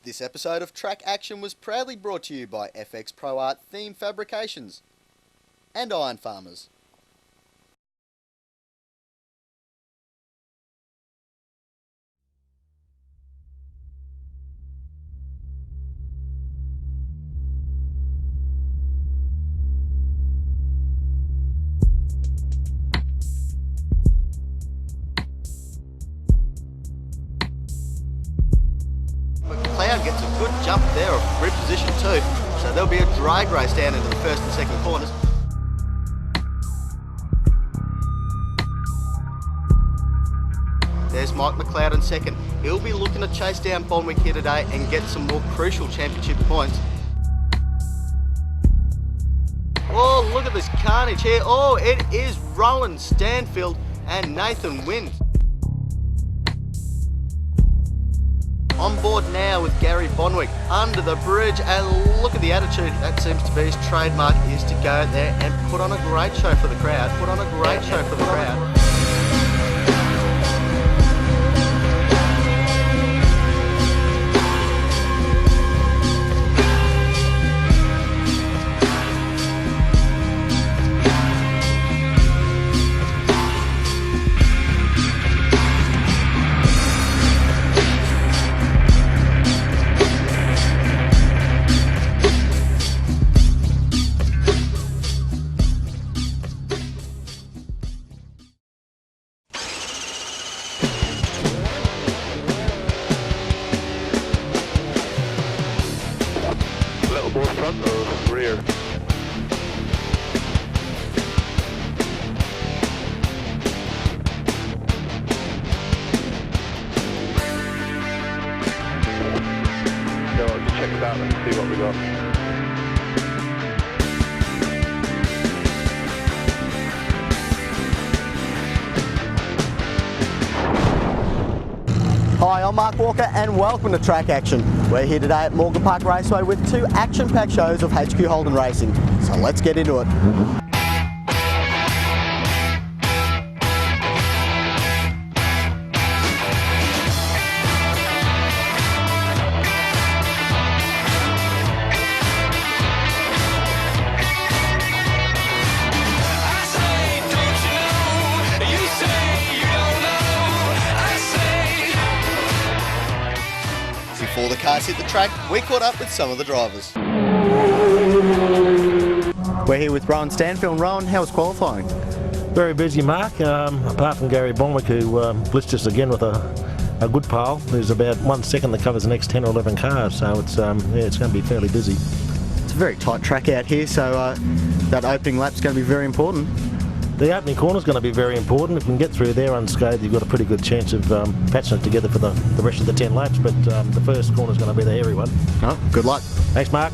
This episode of Track Action was proudly brought to you by FX Pro Art Theme Fabrications and Iron Farmers. McLeod gets a good jump there of grip position too, so there'll be a drag race down into the first and second corners. There's Mike McLeod in second. He'll be looking to chase down Bonwick here today and get some more crucial championship points. Oh, look at this carnage here. Oh, it is Rowan Stanfield and Nathan Wind. On board now with Gary Bonwick under the bridge, and look at the attitude. That seems to be his trademark, is to go out there and put on a great show for the crowd. Put on a great show for the crowd. More front or rear? So I'll just check it out and see what we got. Hi, I'm Mark Walker and welcome to Track Action. We're here today at Morgan Park Raceway with two action-packed shows of HQ Holden Racing. So let's get into it. Before the cars hit the track, we caught up with some of the drivers. We're here with Rowan Stanfield. Rowan, how was qualifying? Very busy, Mark. Apart from Gary Bonwick, who blitzed us again with a good pole. There's about 1 second that covers the next 10 or 11 cars, so it's going to be fairly busy. It's a very tight track out here, so that opening lap's going to be very important. The opening corner's going to be very important. If we can get through there unscathed, you've got a pretty good chance of patching it together for the rest of the 10 laps, but the first corner's going to be the hairy one. Oh, good luck. Thanks, Mark.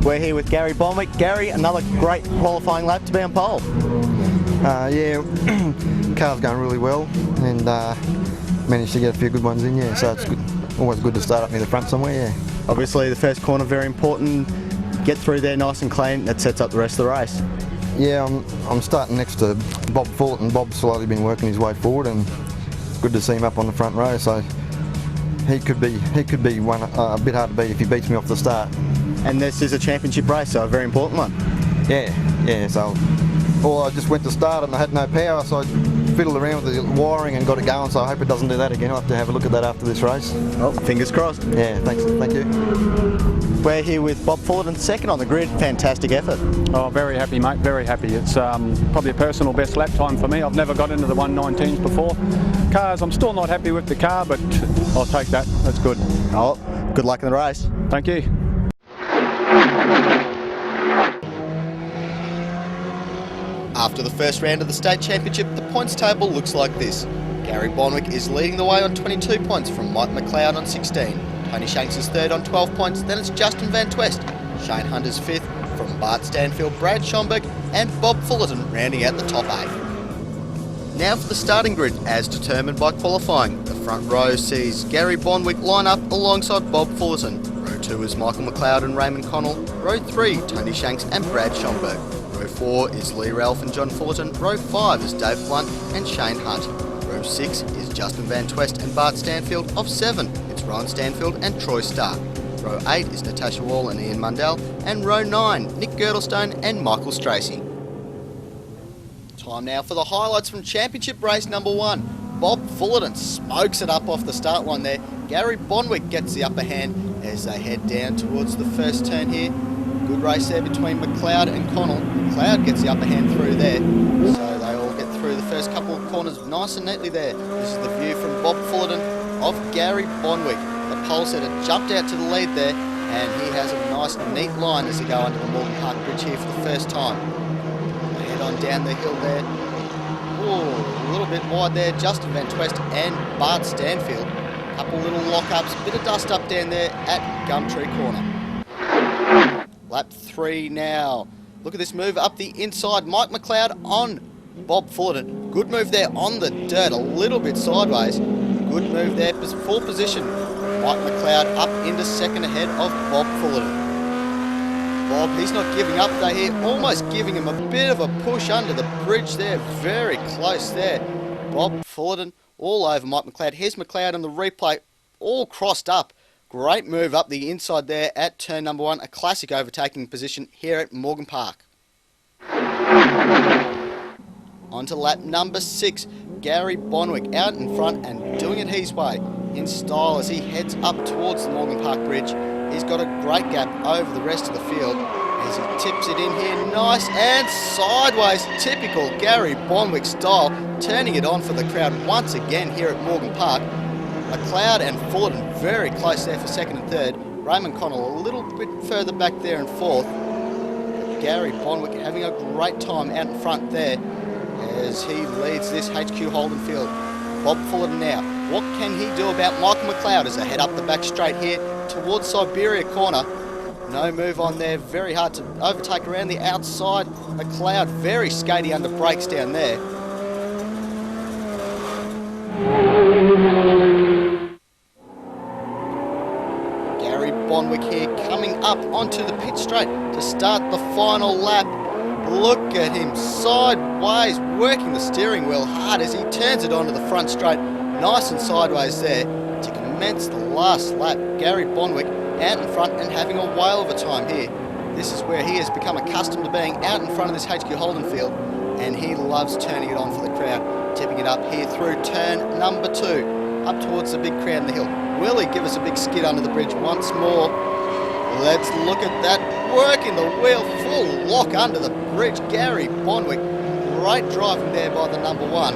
We're here with Gary Bonwick. Gary, another great qualifying lap to be on pole. Yeah, car's going really well and managed to get a few good ones in, yeah, so it's good. Always good to start up near the front somewhere, yeah. Obviously the first corner very important. Get through there nice and clean, that sets up the rest of the race. Yeah, I'm starting next to Bob Fullerton. Bob's slowly been working his way forward and good to see him up on the front row, so he could be one a bit hard to beat if he beats me off the start. And this is a championship race, so a very important one. Yeah, so I just went to start and I had no power, so I fiddled around with the wiring and got it going, so I hope it doesn't do that again. I'll have to have a look at that after this race. Oh, fingers crossed. Yeah, thanks, thank you. We're here with Bob Fullerton, second on the grid. Fantastic effort. Oh, very happy, mate, very happy. It's probably a personal best lap time for me. I've never got into the 119s before. Cars, I'm still not happy with the car, but I'll take that. That's good. Oh, good luck in the race. Thank you. After the first round of the state championship, the points table looks like this. Gary Bonwick is leading the way on 22 points from Mike McLeod on 16. Tony Shanks is third on 12 points, then it's Justin Van Twest. Shane Hunter's fifth from Bart Stanfield, Brad Schomburg and Bob Fullerton rounding out the top 8. Now for the starting grid as determined by qualifying. The front row sees Gary Bonwick line up alongside Bob Fullerton. Row 2 is Michael McLeod and Raymond Connell. Row 3, Tony Shanks and Brad Schomburg. Row 4 is Lee Ralph and John Fullerton. Row 5 is Dave Blunt and Shane Hunt. Row 6 is Justin Van Twest and Bart Stanfield of 7. It's Ron Stanfield and Troy Stark. Row 8 is Natasha Wall and Ian Mundell, and row 9, Nick Girdlestone and Michael Stracey. Time now for the highlights from Championship race number 1. Bob Fullerton smokes it up off the start line there. Gary Bonwick gets the upper hand as they head down towards the first turn here. Good race there between McLeod and Connell. McLeod gets the upper hand through there, so they all get through the first couple of corners nice and neatly there. This is the view from Bob Fullerton of Gary Bonwick. The pole setter jumped out to the lead there, and he has a nice neat line as they go under the Morgan Park Bridge here for the first time. They head on down the hill there. Ooh, a little bit wide there, Justin Van Twest and Bart Stanfield. Couple little lock-ups, bit of dust up down there at Gumtree Corner. Lap 3 now. Look at this move up the inside. Mike McLeod on Bob Fullerton. Good move there on the dirt, a little bit sideways. Good move there, full position. Mike McLeod up into second ahead of Bob Fullerton. Bob, he's not giving up though here, almost giving him a bit of a push under the bridge there, very close there. Bob Fullerton all over Mike McLeod. Here's McLeod on the replay, all crossed up. Great move up the inside there at turn number 1, a classic overtaking position here at Morgan Park. On to lap number 6, Gary Bonwick out in front and doing it his way in style as he heads up towards the Morgan Park Bridge. He's got a great gap over the rest of the field as he tips it in here, nice and sideways, typical Gary Bonwick style, turning it on for the crowd once again here at Morgan Park. McLeod and Fullerton very close there for second and third. Raymond Connell a little bit further back there in fourth. Gary Bonwick having a great time out in front there as he leads this HQ Holden field. Bob Fullerton now. What can he do about Michael McLeod as they head up the back straight here towards Siberia Corner? No move on there, very hard to overtake around the outside. McLeod very skatey under brakes down there. Gary Bonwick here coming up onto the pit straight to start the final lap. Look at him sideways, working the steering wheel hard as he turns it onto the front straight, nice and sideways there to commence the last lap. Gary Bonwick out in front and having a whale of a time here. This is where he has become accustomed to being out in front of this HQ Holden field, and he loves turning it on for the crowd, tipping it up here through turn number 2, up towards the big crowd in the hill. Will he give us a big skid under the bridge once more? Let's look at that, working the wheel, full lock under the bridge. Gary Bonwick, great driving there by the number 1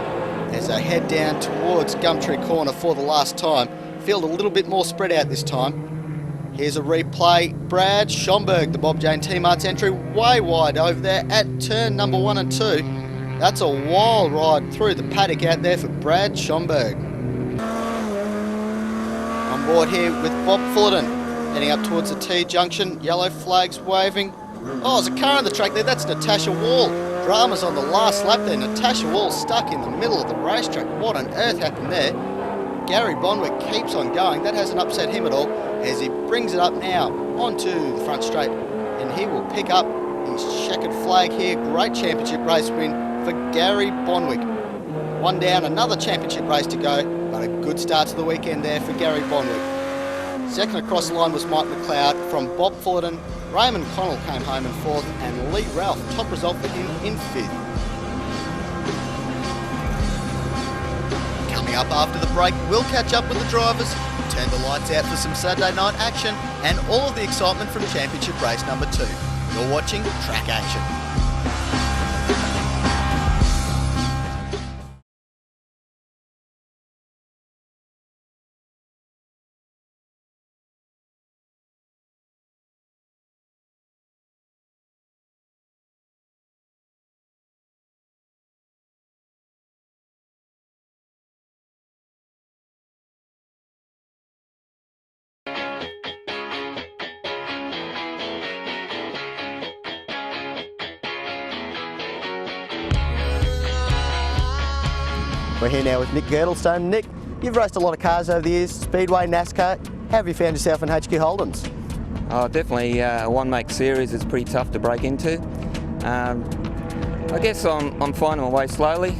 as they head down towards Gumtree Corner for the last time. Field a little bit more spread out this time. Here's a replay. Brad Schomburg, the Bob Jane Team Arts entry, way wide over there at turn number 1 and 2. That's a wild ride through the paddock out there for Brad Schomburg. On board here with Bob Fullerton, heading up towards the T-junction, yellow flags waving. Oh, there's a car on the track there, that's Natasha Wall. Dramas on the last lap there, Natasha Wall stuck in the middle of the racetrack. What on earth happened there? Gary Bonwick keeps on going, that hasn't upset him at all, as he brings it up now onto the front straight, and he will pick up his checkered flag here. Great championship race win for Gary Bonwick. One down, another championship race to go, but a good start to the weekend there for Gary Bonwick. Second across the line was Mike McLeod from Bob Fullerton. Raymond Connell came home in 4th, and Lee Ralph, top result for him in 5th. Coming up after the break, we'll catch up with the drivers, turn the lights out for some Saturday night action, and all of the excitement from championship race number 2. You're watching Track Action. We're here now with Nick Girdlestone. Nick, you've raced a lot of cars over the years, Speedway, NASCAR. How have you found yourself in HQ Holdens? Oh, definitely a one-make series is pretty tough to break into. I guess I'm finding my way slowly.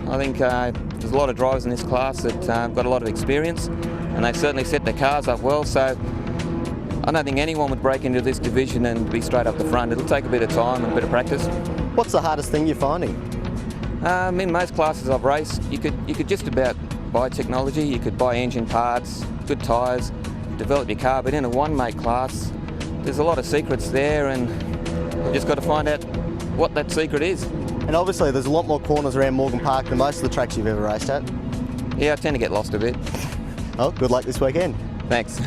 I think there's a lot of drivers in this class that have got a lot of experience, and they certainly set their cars up well. So I don't think anyone would break into this division and be straight up the front. It'll take a bit of time and a bit of practice. What's the hardest thing you're finding? In most classes I've raced, you could just about buy technology. You could buy engine parts, good tyres, develop your car. But in a one-mate class, there's a lot of secrets there, and you've just got to find out what that secret is. And obviously there's a lot more corners around Morgan Park than most of the tracks you've ever raced at. Yeah, I tend to get lost a bit. Well, good luck this weekend. Thanks.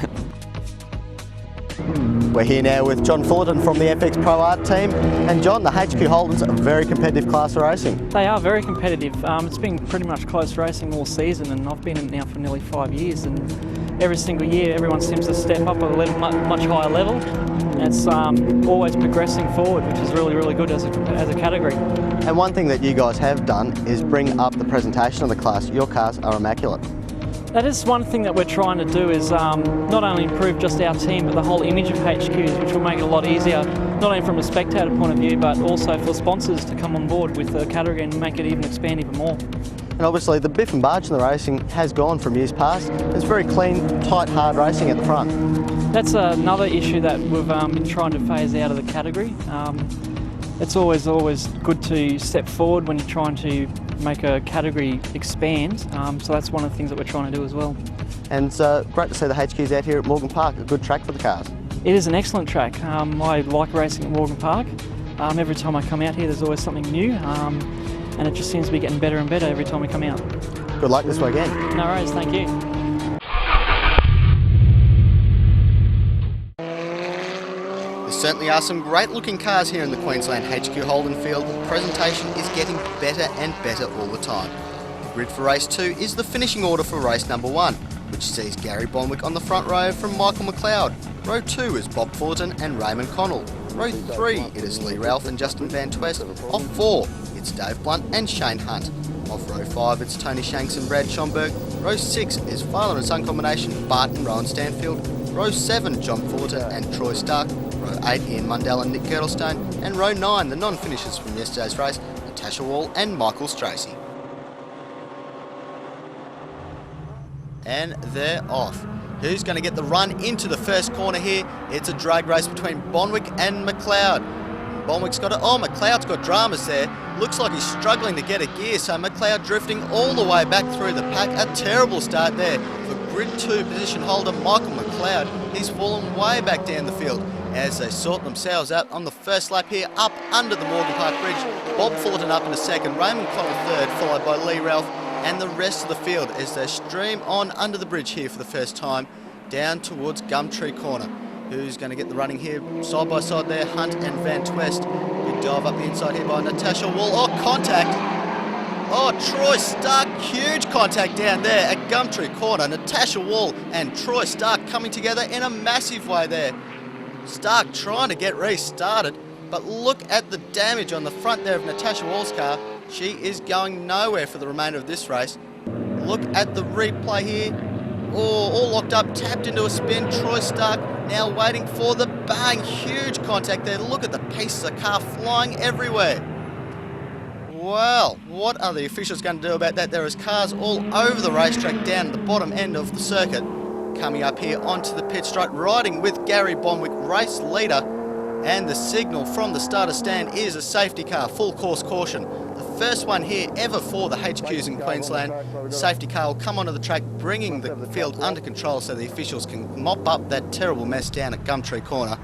We're here now with John Fullerton from the FX Pro Art team. And John, the HQ Holdens are a very competitive class of racing. They are very competitive. It's been pretty much close racing all season, and I've been in it now for nearly 5 years, and every single year everyone seems to step up at a much higher level, and it's always progressing forward, which is really, really good as a category. And one thing that you guys have done is bring up the presentation of the class. Your cars are immaculate. That is one thing that we're trying to do, is not only improve just our team, but the whole image of HQs, which will make it a lot easier, not only from a spectator point of view, but also for sponsors to come on board with the category and make it even expand even more. And obviously the biff and barge in the racing has gone from years past. It's very clean, tight, hard racing at the front. That's another issue that we've been trying to phase out of the category. It's always good to step forward when you're trying to make a category expand, so that's one of the things that we're trying to do as well. And great to see the HQs out here at Morgan Park, a good track for the cars. It is an excellent track. I like racing at Morgan Park. Every time I come out here there's always something new, and it just seems to be getting better and better every time we come out. Good luck this weekend. No worries, thank you. There certainly are some great looking cars here in the Queensland HQ Holden field. The presentation is getting better and better all the time. The grid for race 2 is the finishing order for race number 1, which sees Gary Bonwick on the front row from Michael McLeod. Row 2 is Bob Fullerton and Raymond Connell. Row 3 it is Lee Ralph and Justin Van Twest. Off 4 it's Dave Blunt and Shane Hunt. Off row 5 it's Tony Shanks and Brad Schomburg. Row 6 is Father and Son combination Bart and Rowan Stanfield. Row 7 John Fullerton and Troy Stark. Row 8 Ian Mundell and Nick Girdlestone. And row 9 the non-finishers from yesterday's race, Natasha Wall and Michael Stracey. And they're off. Who's going to get the run into the first corner here? It's a drag race between Bonwick and McLeod. Bonwick's got it. Oh, McLeod's got dramas there. Looks like he's struggling to get a gear, so McLeod drifting all the way back through the pack. A terrible start there for Grid 2 position holder Michael McLeod. He's fallen way back down the field as they sort themselves out on the first lap here up under the Morgan Park Bridge. Bob Fullerton up in a second, Raymond Connell third, followed by Lee Ralph and the rest of the field as they stream on under the bridge here for the first time down towards Gumtree Corner. Who's going to get the running here? Side by side there, Hunt and Van Twest. Big dive up the inside here by Natasha Wall. Oh, contact. Oh, Troy Stark, huge contact down there at Gumtree Corner. Natasha Wall and Troy Stark coming together in a massive way there. Stark trying to get restarted, but look at the damage on the front there of Natasha Wall's car. She is going nowhere for the remainder of this race. Look at the replay here. Oh, all locked up, tapped into a spin. Troy Stark now waiting for the bang. Huge contact there. Look at the pieces of the car flying everywhere. Well, what are the officials going to do about that? There is cars all over the racetrack down at the bottom end of the circuit. Coming up here onto the pit straight, riding with Gary Bonwick, race leader. And the signal from the starter stand is a safety car, full course caution. The first one here ever for the HQs in Queensland. Safety car will come onto the track, bringing the field under control so the officials can mop up that terrible mess down at Gumtree Corner.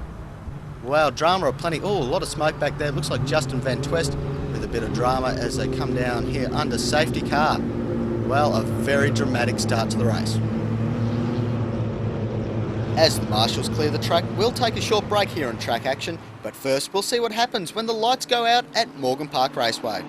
Wow, drama aplenty. Oh, a lot of smoke back there. Looks like Justin Van Twest with a bit of drama as they come down here under safety car. Well, a very dramatic start to the race. As the marshals clear the track, we'll take a short break here on track action, but first we'll see what happens when the lights go out at Morgan Park Raceway.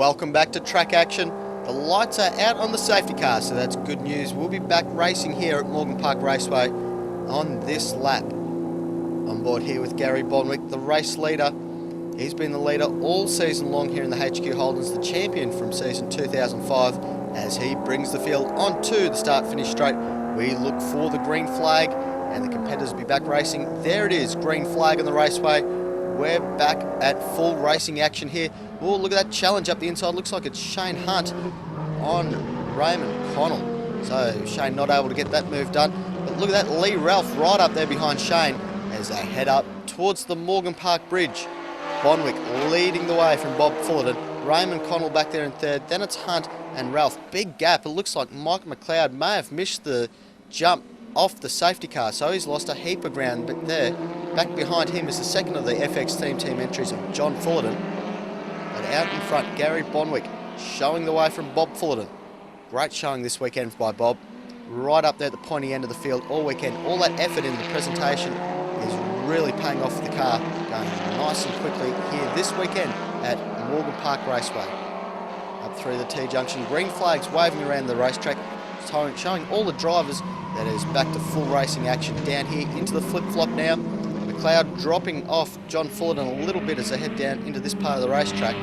Welcome back to track action. The lights are out on the safety car, so that's good news. We'll be back racing here at Morgan Park Raceway on this lap. On board here with Gary Bonwick, the race leader. He's been the leader all season long here in the HQ Holdens, the champion from season 2005. As he brings the field onto the start-finish straight, we look for the green flag and the competitors will be back racing. There it is, green flag on the raceway. We're back at full racing action here. Oh, look at that challenge up the inside. Looks like it's Shane Hunt on Raymond Connell. So Shane not able to get that move done. But look at that, Lee Ralph right up there behind Shane as they head up towards the Morgan Park Bridge. Bonwick leading the way from Bob Fullerton. Raymond Connell back there in third. Then it's Hunt and Ralph. Big gap. It looks like Mike McLeod may have missed the jump off the safety car, so he's lost a heap of ground. But there, back behind him is the second of the FX team entries of John Fullerton. But out in front, Gary Bonwick showing the way from Bob Fullerton. Great showing this weekend by Bob. Right up there at the pointy end of the field all weekend. All that effort in the presentation is really paying off for the car. Going nice and quickly here this weekend at Morgan Park Raceway. Up through the T-junction, green flags waving around the racetrack, showing all the drivers that is back to full racing action. Down here into the flip-flop now. McLeod dropping off John Fullerton a little bit as they head down into this part of the racetrack.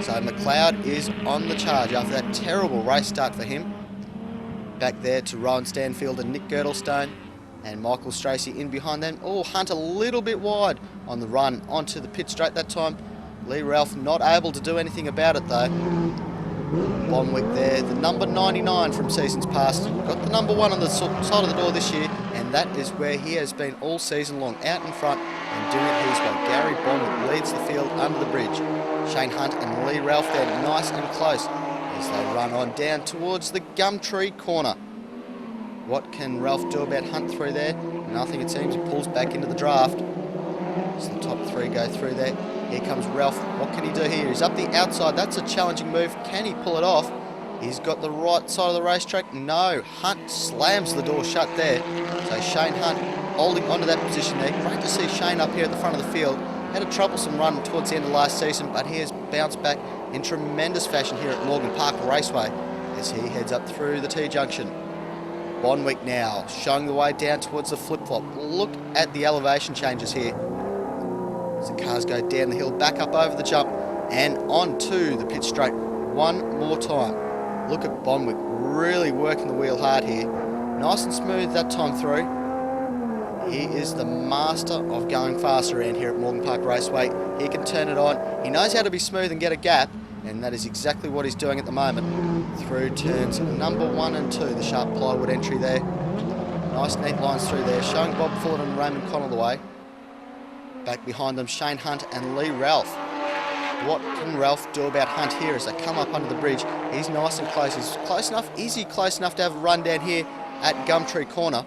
So McLeod is on the charge after that terrible race start for him. Back there to Rowan Stanfield and Nick Girdlestone and Michael Stracey in behind them. Oh, Hunt a little bit wide on the run onto the pit straight that time. Lee Ralph not able to do anything about it though. Bonwick there, the number 99 from seasons past. Got the number 1 on the side of the door this year, and that is where he has been all season long, out in front and doing it his way. Gary Bonwick leads the field under the bridge. Shane Hunt and Lee Ralph there, nice and close as they run on down towards the Gumtree corner. What can Ralph do about Hunt through there? Nothing it seems. He pulls back into the draft. So the top 3 go through there. Here comes Ralph. What can he do here? He's up the outside. That's a challenging move. Can he pull it off? He's got the right side of the racetrack. No. Hunt slams the door shut there. So Shane Hunt holding onto that position there. Great to see Shane up here at the front of the field. Had a troublesome run towards the end of last season, but he has bounced back in tremendous fashion here at Morgan Park Raceway as he heads up through the T-junction. Bonwick now showing the way down towards the flip-flop. Look at the elevation changes here. As the cars go down the hill, back up over the jump and onto the pit straight one more time. Look at Bonwick really working the wheel hard here. Nice and smooth that time through. He is the master of going fast around here at Morgan Park Raceway. He can turn it on. He knows how to be smooth and get a gap, and that is exactly what he's doing at the moment. Through turns number 1 and 2, the sharp plywood entry there. Nice neat lines through there, showing Bob Fullerton and Raymond Connell the way. Back behind them, Shane Hunt and Lee Ralph. What can Ralph do about Hunt here as they come up under the bridge? He's nice and close. He's close enough. Is he close enough to have a run down here at Gumtree Corner?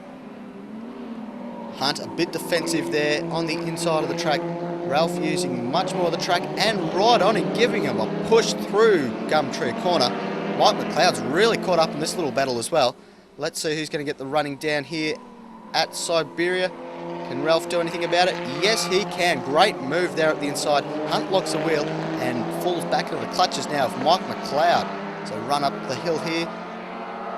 Hunt a bit defensive there on the inside of the track. Ralph using much more of the track and right on and giving him a push through Gumtree Corner. Mike McLeod's really caught up in this little battle as well. Let's see who's going to get the running down here at Siberia. Can Ralph do anything about it? Yes, he can. Great move there at the inside. Hunt locks the wheel and falls back into the clutches now of Mike McLeod. So run up the hill here.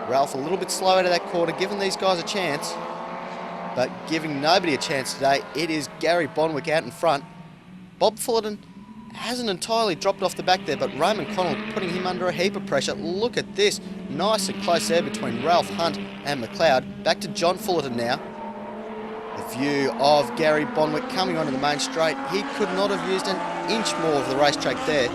Ralph a little bit slow out of that corner, giving these guys a chance. But giving nobody a chance today, it is Gary Bonwick out in front. Bob Fullerton hasn't entirely dropped off the back there, but Raymond Connell putting him under a heap of pressure. Look at this. Nice and close there between Ralph, Hunt and McLeod. Back to John Fullerton now. The view of Gary Bonwick coming onto the main straight. He could not have used an inch more of the racetrack there.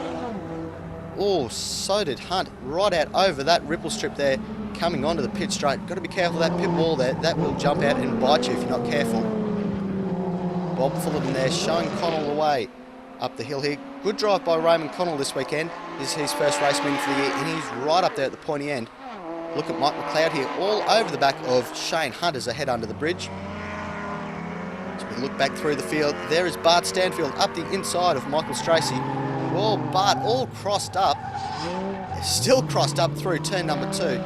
Oh, so did Hunt. Right out over that ripple strip there, coming onto the pit straight. Got to be careful of that pit wall there. That will jump out and bite you if you're not careful. Bob Fullerton there showing Connell the way up the hill here. Good drive by Raymond Connell this weekend. This is his first race win for the year, and he's right up there at the pointy end. Look at Mike McLeod here, all over the back of Shane Hunt as they head under the bridge. As we look back through the field, there is Bart Stanfield up the inside of Michael Stracey. Oh, Bart all crossed up. Still crossed up through turn number 2.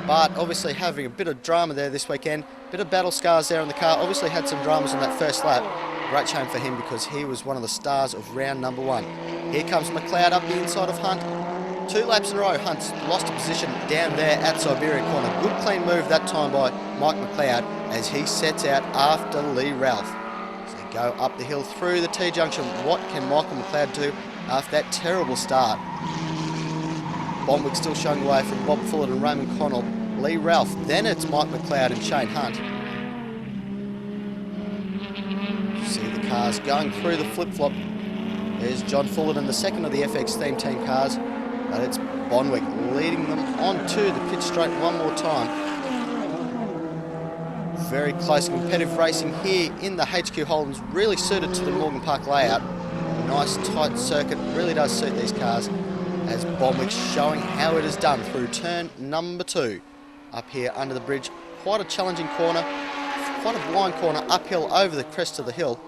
Bart obviously having a bit of drama there this weekend. Bit of battle scars there on the car. Obviously had some dramas on that first lap. Great shame for him because he was one of the stars of round number 1. Here comes McLeod up the inside of Hunt. 2 laps in a row, Hunt's lost a position down there at Siberia corner. Good clean move that time by Mike McLeod as he sets out after Lee Ralph. So they go up the hill through the T-junction. What can Michael McLeod do after that terrible start? Bonwick still showing the way from Bob Fullard and Raymond Connell. Lee Ralph, then it's Mike McLeod and Shane Hunt. See the cars going through the flip-flop. There's John Fullard and the second of the FX Theme Team cars. But it's Bonwick leading them onto the pit straight one more time. Very close competitive racing here in the HQ Holdens, really suited to the Morgan Park layout. Nice tight circuit, really does suit these cars, as Bonwick showing how it is done through turn number 2. Up here under the bridge, quite a challenging corner, quite a blind corner uphill over the crest of the hill.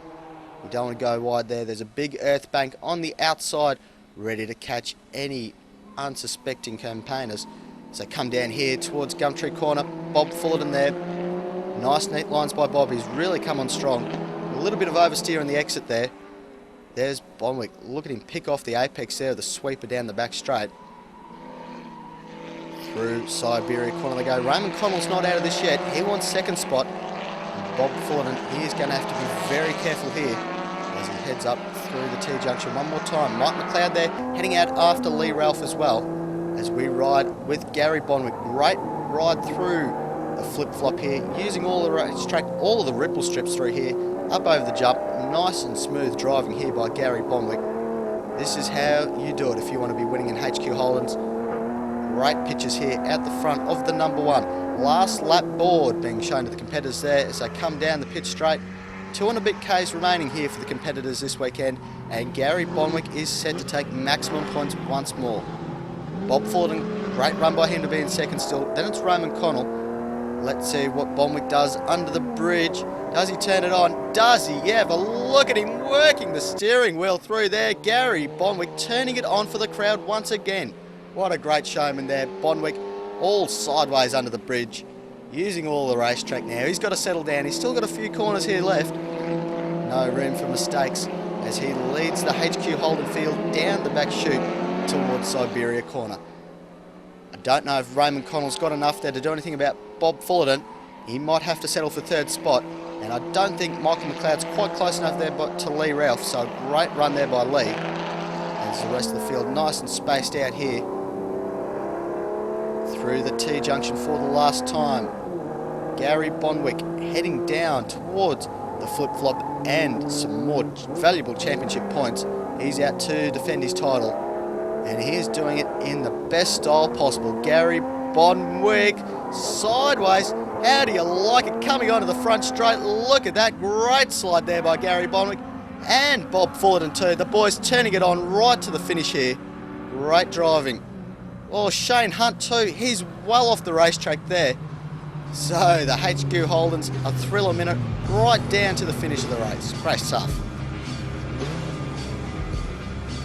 You don't want to go wide there. There's a big earth bank on the outside ready to catch any unsuspecting campaigners. So come down here towards Gumtree Corner. Bob Fullerton there. Nice neat lines by Bob. He's really come on strong. A little bit of oversteer on the exit there. There's Bonwick. Look at him pick off the apex there, the sweeper down the back straight. Through Siberia Corner they go. Raymond Connell's not out of this yet. He wants second spot. And Bob Fullerton, he is going to have to be very careful here as he heads up through the T-junction one more time. Mike McLeod there, heading out after Lee Ralph as well, as we ride with Gary Bonwick. Great ride through the flip-flop here, using all the racetrack, all of the ripple strips through here, up over the jump. Nice and smooth driving here by Gary Bonwick. This is how you do it if you want to be winning in HQ Holdens. Great pictures here at the front of the number 1. Last lap board being shown to the competitors there as they come down the pit straight. 2 and a bit Ks remaining here for the competitors this weekend, and Gary Bonwick is set to take maximum points once more. Bob Fullerton, great run by him to be in second still. Then it's Raymond Connell. Let's see what Bonwick does under the bridge. Does he turn it on? Does he? Yeah, but look at him working the steering wheel through there. Gary Bonwick turning it on for the crowd once again. What a great showman there. Bonwick all sideways under the bridge, using all the racetrack now. He's got to settle down. He's still got a few corners here left. No room for mistakes as he leads the HQ Holden field down the back chute towards Siberia Corner. I don't know if Raymond Connell's got enough there to do anything about Bob Fullerton. He might have to settle for third spot, and I don't think Michael McLeod's quite close enough there to Lee Ralph, so great run there by Lee. As the rest of the field nice and spaced out here through the T-junction for the last time. Gary Bonwick heading down towards the flip-flop and some more valuable championship points. He's out to defend his title, and he is doing it in the best style possible. Gary Bonwick sideways. How do you like it? Coming onto the front straight. Look at that great slide there by Gary Bonwick and Bob Fullerton too. The boys turning it on right to the finish here. Great driving. Oh, Shane Hunt too. He's well off the racetrack there. So the HQ Holdens, a thrill a minute, right down to the finish of the race. Great stuff.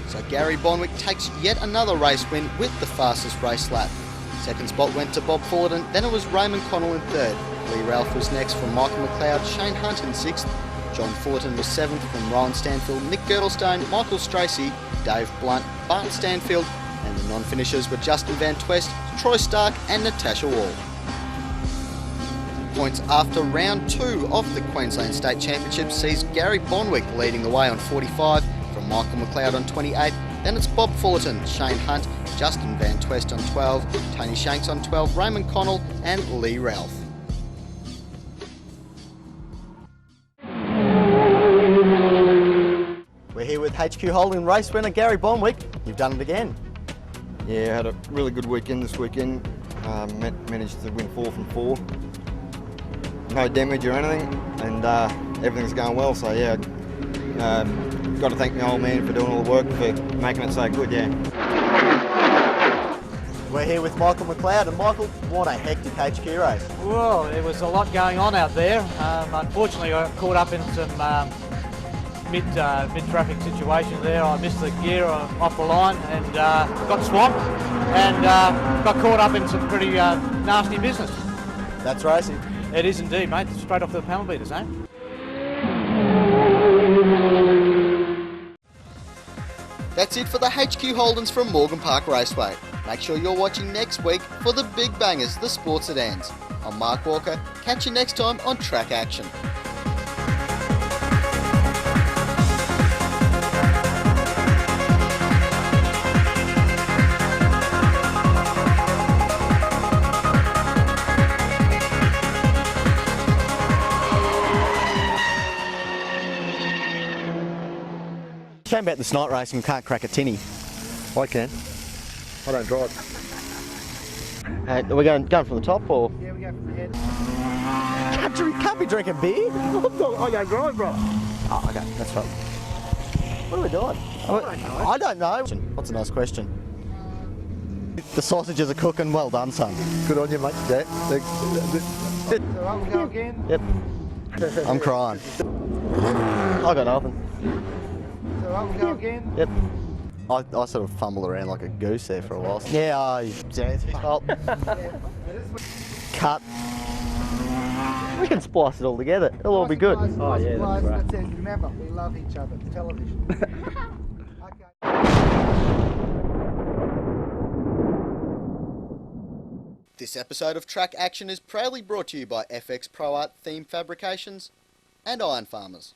So Gary Bonwick takes yet another race win with the fastest race lap. Second spot went to Bob Fullerton, then it was Raymond Connell in third. Lee Ralph was next from Michael McLeod, Shane Hunt in sixth. John Fullerton was seventh from Rowan Stanfield, Nick Girdlestone, Michael Stracey, Dave Blunt, Barton Stanfield, and the non-finishers were Justin Van Twest, Troy Stark and Natasha Wall. Points after round 2 of the Queensland State Championship sees Gary Bonwick leading the way on 45 from Michael McLeod on 28. Then it's Bob Fullerton, Shane Hunt, Justin Van Twest on 12, Tony Shanks on 12, Raymond Connell and Lee Ralph. We're here with HQ Holding race winner Gary Bonwick. You've done it again. Yeah, I had a really good weekend this weekend. Managed to win 4 from 4. No damage or anything, and everything's going well, so yeah. Got to thank my old man for doing all the work, for making it so good, yeah. We're here with Michael McLeod, and Michael, what a hectic HQ race. Well, there was a lot going on out there. Unfortunately, I got caught up in some mid-traffic situation there. I missed the gear off the line and got swamped, and got caught up in some pretty nasty business. That's racing. It is indeed, mate. Straight off the panel beaters, eh? That's it for the HQ Holdens from Morgan Park Raceway. Make sure you're watching next week for the big bangers, the sports sedans. I'm Mark Walker. Catch you next time on Track Action. Shame about this night racing, we can't crack a tinny. I can. I don't drive. Are we going from the top or? Yeah, we go from the head. Can't be drinking beer. I go drive, bro. Oh, okay, that's right. What are we doing? I don't know. What's a nice question? The sausages are cooking. Well done, son. Good on you, mate. Yeah. Yep. So we'll go again. Yep. I'm crying. I got nothing. So we'll go again. Yep. I sort of fumbled around like a goose there for a while. Yeah, well, cut. We can splice it all together. It'll all be good. Oh yeah, that's right. That's it. Remember, we love each other. Television. This episode of Track Action is proudly brought to you by FX Pro Art Theme Fabrications and Iron Farmers.